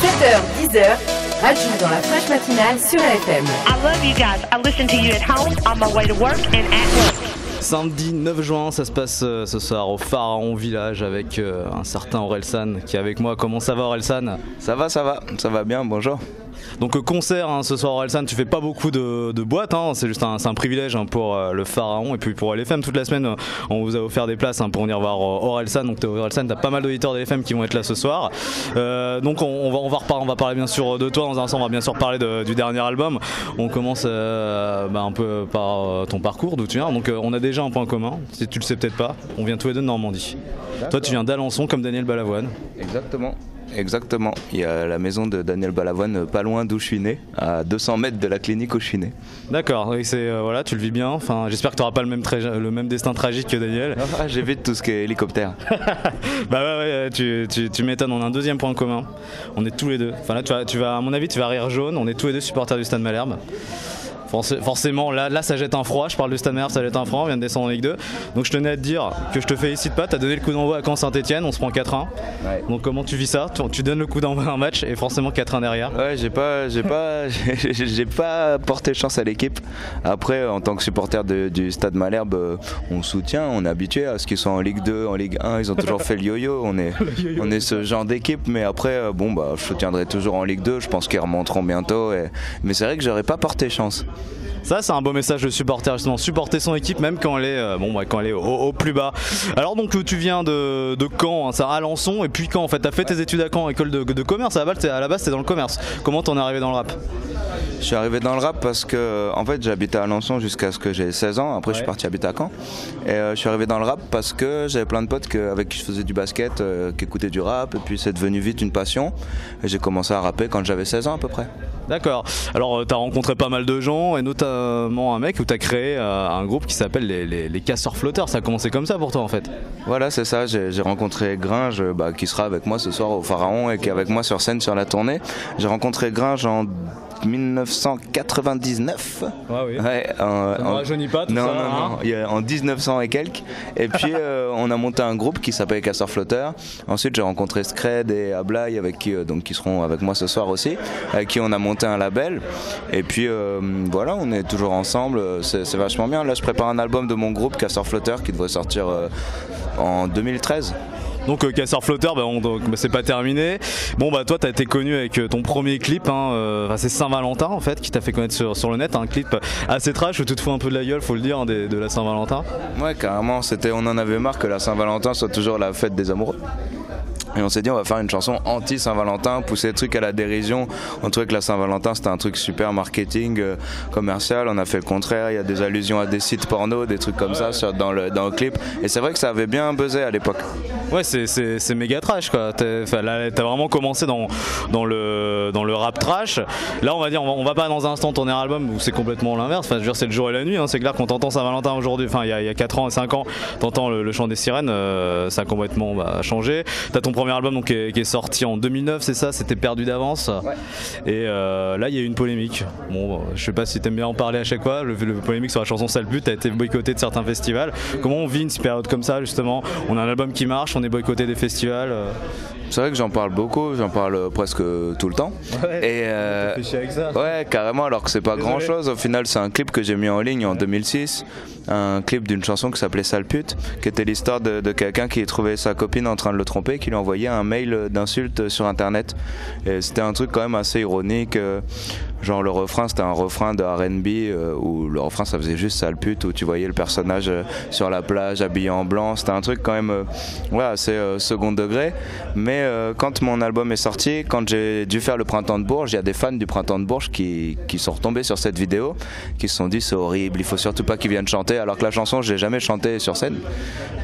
7h-10h, Raju dans la fraîche matinale sur AFM. I love you guys. I listen to you at home, on my way to work and at work. Samedi 9 juin, ça se passe ce soir au Pharaon Village avec un certain Orelsan qui est avec moi. Comment ça va Orelsan ? Ça va bien, bonjour. Donc concert ce soir Orelsan, tu fais pas beaucoup de boîtes, c'est juste c'est un privilège pour le Pharaon et puis pour LFM toute la semaine on vous a offert des places pour venir voir Orelsan. Donc Orelsan, t'as pas mal d'auditeurs de LFM qui vont être là ce soir. Donc on va parler bien sûr de toi dans un instant, on va bien sûr parler du dernier album. On commence un peu par ton parcours, d'où tu viens. Donc on a déjà un point commun, si tu le sais peut-être pas, on vient tous les deux de Normandie. D'accord. Toi tu viens d'Alençon comme Daniel Balavoine. Exactement, il y a la maison de Daniel Balavoine pas loin d'où je suis né, à 200 mètres de la clinique où je suis né. D'accord, oui, voilà, tu le vis bien, j'espère que tu n'auras pas le même destin tragique que Daniel. J'évite tout ce qui est hélicoptère. Ouais, tu m'étonnes, on a un deuxième point commun, on est tous les deux, là tu vas, à mon avis tu vas rire jaune, on est tous les deux supporters du Stade Malherbe. Forcément, là ça jette un froid, je parle du Stade Malherbe, ça jette un froid, on vient de descendre en Ligue 2. Donc je tenais à te dire que je te félicite pas, t'as donné le coup d'envoi à Caen Saint-Etienne, on se prend 4-1. Ouais. Donc comment tu vis ça ? Tu donnes le coup d'envoi à un match et forcément 4-1 derrière. Ouais, j'ai pas porté chance à l'équipe. Après, en tant que supporter du Stade Malherbe, on soutient, on est habitué à ce qu'ils soient en Ligue 2, en Ligue 1, ils ont toujours fait le yo-yo, on est ce genre d'équipe, mais après, je soutiendrai toujours en Ligue 2, je pense qu'ils remonteront bientôt. Mais c'est vrai que j'aurais pas porté chance. Ça c'est un beau message de supporter, justement, supporter son équipe même quand elle est au plus bas. Alors donc tu viens de Caen, c'est à Alençon, et puis Caen en fait, t'as fait tes études à Caen, école de commerce, à la base t'es dans le commerce. Comment t'en es arrivé dans le rap ? Je suis arrivé dans le rap parce que en fait j'habitais à Alençon jusqu'à ce que j'ai 16 ans, après je suis parti habiter à Caen. Et je suis arrivé dans le rap parce que j'avais plein de potes avec qui je faisais du basket, qui écoutaient du rap, et puis c'est devenu vite une passion. Et j'ai commencé à rapper quand j'avais 16 ans à peu près. D'accord. Alors t'as rencontré pas mal de gens et notamment un mec où t'as créé un groupe qui s'appelle les Casseurs Flotteurs. Ça a commencé comme ça pour toi en fait ? Voilà, c'est ça, j'ai rencontré Gringe qui sera avec moi ce soir au Pharaon et qui est avec moi sur scène sur la tournée. J'ai rencontré Gringe en 1999. Ah oui. Ouais, ça ne rajeunit pas tout non, ça. Non, il y a en 1900 et quelques. Et puis on a monté un groupe qui s'appelle Casseurs Flotteurs. Ensuite j'ai rencontré Scred et Ablaï qui seront avec moi ce soir aussi, avec qui on a monté un label. Et puis voilà, on est toujours ensemble, c'est vachement bien. Là je prépare un album de mon groupe Casseurs Flotteurs qui devrait sortir en 2013. Donc Casseurs Flotteurs, c'est pas terminé. Toi t'as été connu avec ton premier clip, c'est Saint-Valentin en fait qui t'a fait connaître sur le net, un clip assez trash où tu te fous un peu de la gueule, faut le dire, de la Saint-Valentin. Ouais, carrément, on en avait marre que la Saint-Valentin soit toujours la fête des amoureux. Et on s'est dit on va faire une chanson anti-Saint-Valentin, pousser le truc à la dérision. On trouvait que la Saint-Valentin c'était un truc super marketing, commercial. On a fait le contraire, il y a des allusions à des sites porno, des trucs comme ça dans le clip. Et c'est vrai que ça avait bien buzzé à l'époque. Ouais, c'est méga trash quoi. T'as vraiment commencé dans le rap trash. Là on va dire, on va pas dans un instant tourner un album où c'est complètement l'inverse. Je veux dire, c'est le jour et la nuit. C'est clair, quand t'entends Saint-Valentin aujourd'hui, il y a 4 ans et 5 ans, t'entends le chant des sirènes, ça a complètement changé. T'as ton premier album qui est sorti en 2009, c'est ça, c'était Perdu d'avance. Ouais. Et là il y a eu une polémique. Je sais pas si t'aimes bien en parler à chaque fois. Le polémique sur la chanson Sale pute a été boycotté de certains festivals. Comment on vit une période comme ça justement ? On a un album qui marche, on est boycotté des festivals. C'est vrai que j'en parle beaucoup, j'en parle presque tout le temps. Ouais, et avec ça. Ouais, carrément, alors que c'est pas grand chose. Au final, c'est un clip que j'ai mis en ligne en 2006. Un clip d'une chanson qui s'appelait Sale pute, qui était l'histoire de quelqu'un qui trouvait sa copine en train de le tromper, qui lui envoyait un mail d'insulte sur internet. Et c'était un truc quand même assez ironique. Genre le refrain, c'était un refrain de R&B où le refrain ça faisait juste Sale pute, où tu voyais le personnage sur la plage habillé en blanc. C'était un truc quand même assez second degré. Mais quand mon album est sorti, quand j'ai dû faire le Printemps de Bourges, il y a des fans du Printemps de Bourges qui sont retombés sur cette vidéo, qui se sont dit c'est horrible, il faut surtout pas qu'ils viennent chanter, alors que la chanson je l'ai jamais chantée sur scène.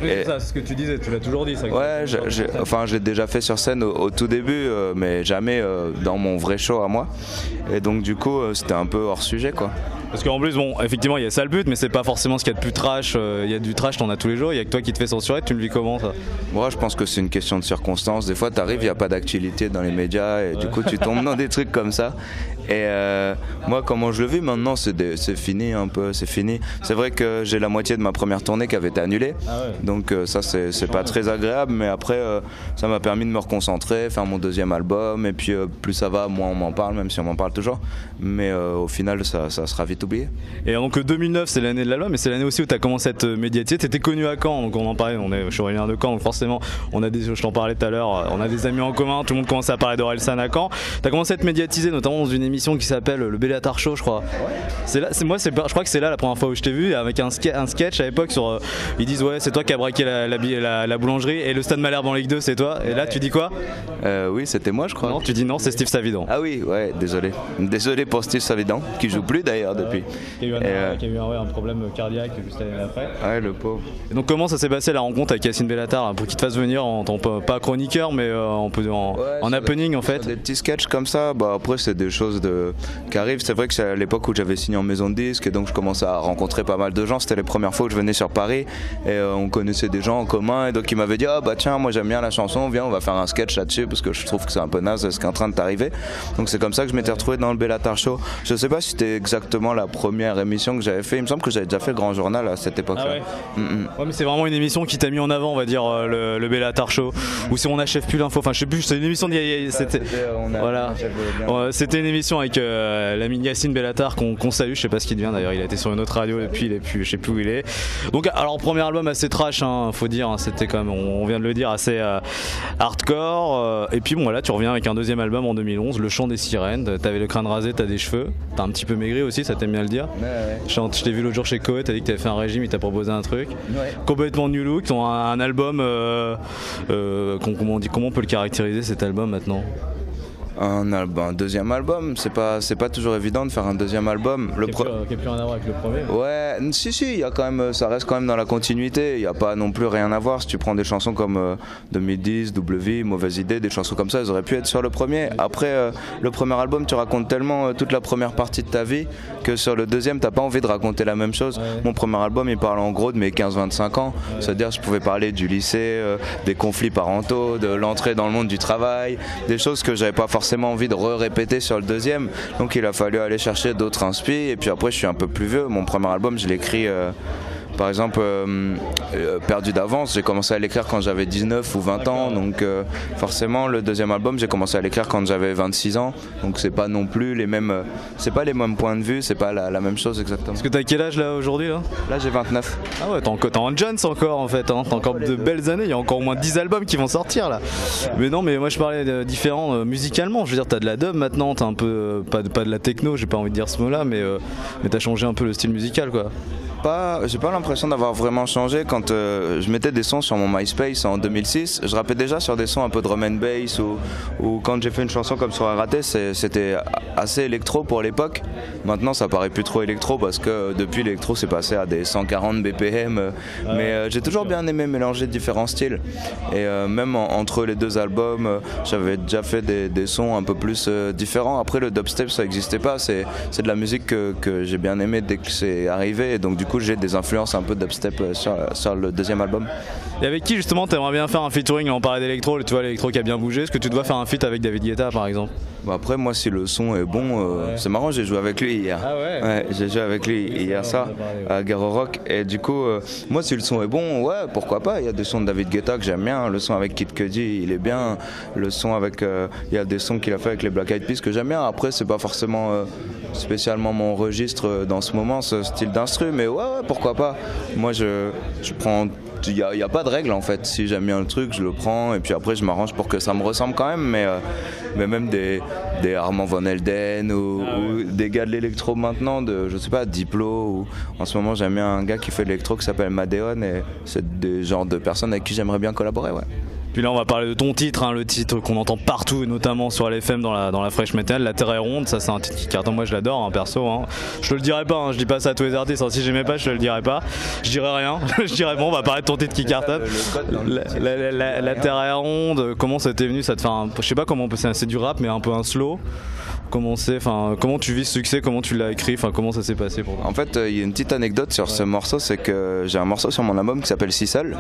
Oui, c'est ça, c'est ce que tu disais, tu l'as toujours dit ça. Ouais, je l'ai déjà fait sur scène au tout début, mais jamais dans mon vrai show à moi. Et donc du coup c'était un peu hors sujet quoi. Parce qu'en plus, effectivement, il y a Sale pute, mais c'est pas forcément ce qu'il y a de plus trash. Il y a du trash, t'en as tous les jours. Il y a que toi qui te fais censurer. Tu le vis comment ça ? Moi, je pense que c'est une question de circonstance. Des fois, t'arrives, il n'y a pas d'actualité dans les médias et du coup, tu tombes dans des trucs comme ça. Et moi, comment je le vis maintenant, c'est fini un peu, c'est fini. C'est vrai que j'ai la moitié de ma première tournée qui avait été annulée, donc ça c'est pas très agréable, mais après ça m'a permis de me reconcentrer, faire mon deuxième album, et puis plus ça va, moins on m'en parle, même si on m'en parle toujours, mais au final ça sera vite oublié. Et donc 2009 c'est l'année de l'album, mais c'est l'année aussi où tu as commencé à être médiatisé. Tu étais connu à Caen, donc on en parlait, je suis originaire de Caen, donc forcément je t'en parlais tout à l'heure, on a des amis en commun, tout le monde commençait à parler d'Orelsan à Caen. Tu as commencé à être médiatisé notamment dans une émission qui s'appelle le Bellatar Show, je crois. Je crois que c'est là la première fois où je t'ai vu, avec un sketch à l'époque sur ils disent ouais c'est toi qui as braqué la boulangerie et le Stade Malherbe en Ligue 2 c'est toi, et là tu dis quoi? Oui, c'était moi je crois. Non, tu dis non, c'est Steve Savidan. Ah oui, ouais, désolé pour Steve Savidan qui joue plus d'ailleurs depuis. Qui a eu un problème cardiaque juste l'année après. Ouais, le pauvre. Et donc comment ça s'est passé la rencontre avec Yacine Bellatar là, pour qu'il te fasse venir en tant pas chroniqueur mais en happening en fait? Des petits sketchs comme ça, après c'est des choses qui arrivent. C'est vrai que c'est à l'époque où j'avais signé en maison de disque et donc je commençais à rencontrer pas mal de gens. C'était les premières fois que je venais sur Paris et on connaissait des gens en commun, et donc ils m'avaient dit tiens, moi j'aime bien la chanson, viens on va faire un sketch là-dessus parce que je trouve que c'est un peu naze ce qui est en train de t'arriver. Donc c'est comme ça que je m'étais retrouvé dans le Bellatar Show. Je sais pas si c'était exactement la première émission que j'avais fait, il me semble que j'avais déjà fait le Grand Journal à cette époque-là. Ouais, mais c'est vraiment une émission qui t'a mis en avant, on va dire, le Bellatar Show, ou si on n'achève plus l'info, enfin je sais plus, c'est une émission c'était une émission avec l'ami Yacine Bellatar qu'on salue, je sais pas ce qu'il devient d'ailleurs, il a été sur une autre radio depuis, il est plus, je sais plus où il est. Donc alors premier album assez trash, faut dire, c'était quand même, on vient de le dire, assez hardcore, et puis bon là tu reviens avec un deuxième album en 2011, Le Chant des Sirènes. T'avais le crâne rasé, t'as des cheveux, t'as un petit peu maigri aussi, ça t'aime bien le dire. Je t'ai vu l'autre jour chez Coé, t'as dit que t'avais fait un régime, il t'a proposé un truc complètement new look. T'as un album comment on peut le caractériser cet album maintenant? Un deuxième album, c'est pas toujours évident de faire un deuxième album. Qui a plus rien à voir avec le premier. Ouais, si, y a quand même, ça reste quand même dans la continuité. Il y a pas non plus rien à voir. Si tu prends des chansons comme 2010, W, Mauvaise Idée, des chansons comme ça, elles auraient pu être sur le premier. Après, le premier album, tu racontes tellement toute la première partie de ta vie que sur le deuxième, t'as pas envie de raconter la même chose. Mon premier album, il parle en gros de mes 15-25 ans. C'est-à-dire, je pouvais parler du lycée, des conflits parentaux, de l'entrée dans le monde du travail, des choses que j'avais pas forcément envie de répéter sur le deuxième, donc il a fallu aller chercher d'autres inspi, et puis après je suis un peu plus vieux. Mon premier album je l'ai écrit par exemple Perdu d'avance, j'ai commencé à l'écrire quand j'avais 19 ou 20 ans, donc forcément le deuxième album j'ai commencé à l'écrire quand j'avais 26 ans, donc c'est pas non plus les mêmes, c'est pas les mêmes points de vue, c'est pas la même chose exactement. Parce que t'as quel âge là aujourd'hui là j'ai 29. Ah ouais, t'es en Jones encore en fait, t'as encore de belles années, il y a encore au moins 10 albums qui vont sortir là. Mais non, mais moi je parlais de différent musicalement, je veux dire t'as de la dub maintenant, t'as un peu, pas de la techno, j'ai pas envie de dire ce mot là, mais t'as changé un peu le style musical quoi. J'ai pas l'impression d'avoir vraiment changé. Quand je mettais des sons sur mon MySpace en 2006, je rappais déjà sur des sons un peu drum and bass, ou quand j'ai fait une chanson comme sur RAT, c'était assez électro pour l'époque. Maintenant ça paraît plus trop électro parce que depuis l'électro c'est passé à des 140 BPM, mais j'ai toujours bien aimé mélanger différents styles, et même entre les deux albums j'avais déjà fait des sons un peu plus différents. Après le dubstep ça existait pas, c'est de la musique que j'ai bien aimé dès que c'est arrivé, et donc du coup j'ai des influences un peu dubstep sur le deuxième album. Et avec qui justement t'aimerais bien faire un featuring? On parlait d'électro, tu vois l'électro qui a bien bougé, est-ce que tu dois faire un feat avec David Guetta par exemple? Après moi si le son est bon, c'est marrant, j'ai joué avec lui hier. J'ai joué avec lui hier soir à Garo Rock, et du coup moi si le son est bon, pourquoi pas. Il y a des sons de David Guetta que j'aime bien, le son avec Kid Cudi il est bien, le son avec il y a des sons qu'il a fait avec les Black Eyed Peas que j'aime bien. Après c'est pas forcément spécialement mon registre dans ce moment, ce style d'instru, mais pourquoi pas. Moi je prends, il n'y a pas de règle en fait, si j'aime bien le truc je le prends, et puis après je m'arrange pour que ça me ressemble quand même, mais même des Armand Van Helden ou des gars de l'électro maintenant, je sais pas, Diplo, ou en ce moment j'aime bien un gars qui fait de l'électro qui s'appelle Madeon, et c'est des genres de personnes avec qui j'aimerais bien collaborer. Puis là on va parler de ton titre, le titre qu'on entend partout, notamment sur LFM dans la Fresh Metal, La Terre est ronde. Ça c'est un titre qui cartonne, moi je l'adore perso. Je te le dirais pas, je dis pas ça à tous les artistes, si j'aimais pas je te le dirais pas, je dirais rien. Je dirais bon, on va parler de ton titre qui cartonne. La Terre est ronde, comment ça t'est venu, ça te fait je sais pas comment on peut, c'est du rap mais un peu un slow. Comment tu vis ce succès, comment tu l'as écrit, comment ça s'est passé pour toi? En fait, il y a une petite anecdote sur ce morceau, c'est que j'ai un morceau sur mon album qui s'appelle Si Seul.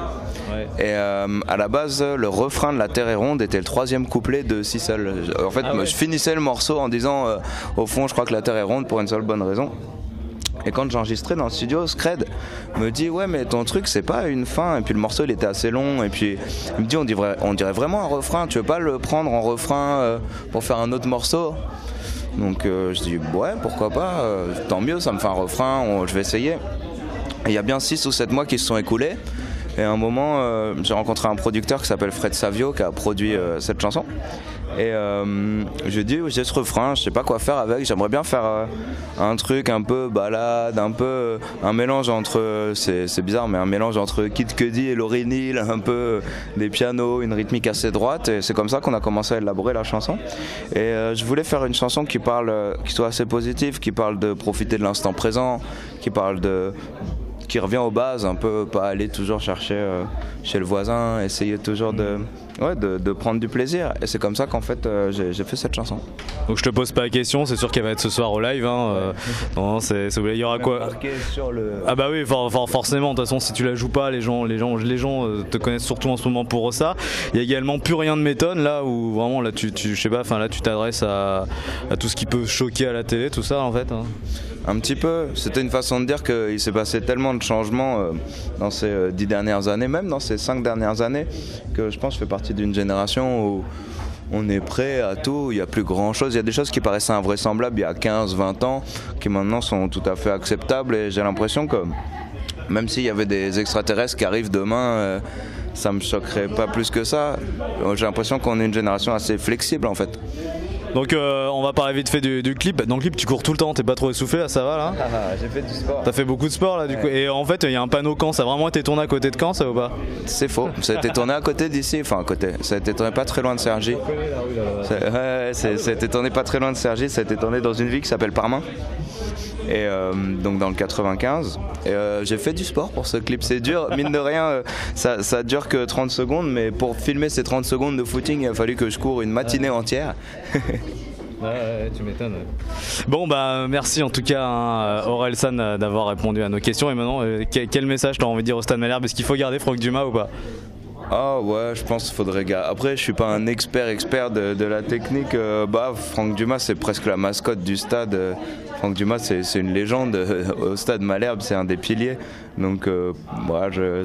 Et à la base, le refrain de La Terre est ronde était le 3e couplet de Si Seul. En fait, je finissais le morceau en disant au fond, je crois que la Terre est ronde pour une seule bonne raison. Et quand j'enregistrais dans le studio, Scred me dit ouais mais ton truc c'est pas une fin, et puis le morceau il était assez long, et puis il me dit on dirait vraiment un refrain, tu veux pas le prendre en refrain pour faire un autre morceau? Donc je dis ouais pourquoi pas, tant mieux, ça me fait un refrain, je vais essayer. Et il y a bien 6 ou 7 mois qui se sont écoulés, et à un moment j'ai rencontré un producteur qui s'appelle Fred Savio qui a produit cette chanson. Et j'ai ce refrain, je sais pas quoi faire avec, j'aimerais bien faire un truc un peu balade, un peu un mélange entre, c'est bizarre, mais un mélange entre Kid Cudi et Lauryn Hill, un peu des pianos, une rythmique assez droite, et c'est comme ça qu'on a commencé à élaborer la chanson. Et je voulais faire une chanson qui soit assez positive, qui parle de profiter de l'instant présent, qui revient aux bases, un peu pas aller toujours chercher chez le voisin, essayer toujours de prendre du plaisir. Et c'est comme ça qu'en fait j'ai fait cette chanson. Donc je te pose pas la question, c'est sûr qu'elle va être ce soir au live. Non, il y aura quoi sur le... Ah bah oui, forcément. De toute façon, si tu la joues pas, les gens te connaissent surtout en ce moment pour ça. Il y a également Plus rien ne m'étonne, là où vraiment là tu je sais pas, enfin là tu t'adresses à tout ce qui peut choquer à la télé, tout ça en fait. Un petit peu. C'était une façon de dire qu'il s'est passé tellement de changements dans ces 10 dernières années, même dans ces 5 dernières années, que je pense que je fais partie d'une génération où on est prêt à tout, il n'y a plus grand chose. Il y a des choses qui paraissaient invraisemblables il y a 15-20 ans, qui maintenant sont tout à fait acceptables, et j'ai l'impression que même s'il y avait des extraterrestres qui arrivent demain, ça me choquerait pas plus que ça. J'ai l'impression qu'on est une génération assez flexible en fait. Donc on va parler vite fait du clip. Dans le clip tu cours tout le temps, t'es pas trop essoufflé là, ça va là? J'ai fait du sport. T'as fait beaucoup de sport là du coup. Et en fait il y a un panneau Caen, ça a vraiment été tourné à côté de Caen, ça ou pas? C'est faux, ça a été tourné à côté d'ici, enfin à côté, ça a été tourné pas très loin de Cergy. Ça a été tourné pas très loin de Cergy, ça a été tourné dans une ville qui s'appelle Parmain. Et donc dans le 95, et j'ai fait du sport pour ce clip, c'est dur, mine de rien, ça dure que 30 secondes, mais pour filmer ces 30 secondes de footing, il a fallu que je cours une matinée entière. Ouais, tu m'étonnes. Bon bah merci en tout cas Orelsan d'avoir répondu à nos questions. Et maintenant quel message t'as envie de dire au Stade Malherbe? Est-ce qu'il faut garder Franck Dumas ou pas? Ah ouais, je pense qu'il faudrait garder. Après, je suis pas un expert de la technique. Franck Dumas, c'est presque la mascotte du stade. Franck Dumas, c'est une légende au Stade Malherbe, c'est un des piliers. Donc,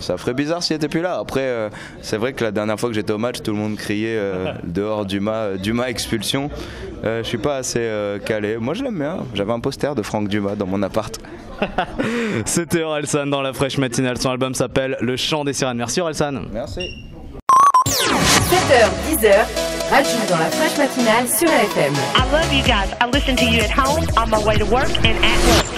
ça ferait bizarre s'il était plus là. Après, c'est vrai que la dernière fois que j'étais au match, tout le monde criait dehors Dumas expulsion. Je suis pas assez calé. Moi, je l'aime bien. J'avais un poster de Franck Dumas dans mon appart. C'était Orelsan dans la fraîche matinale. Son album s'appelle Le Chant des Sirènes. Merci Orelsan. Merci. 7h, 10h, Radio dans la fraîche matinale sur LFM. I love you guys. I listen to you at home, on my way to work, and at work.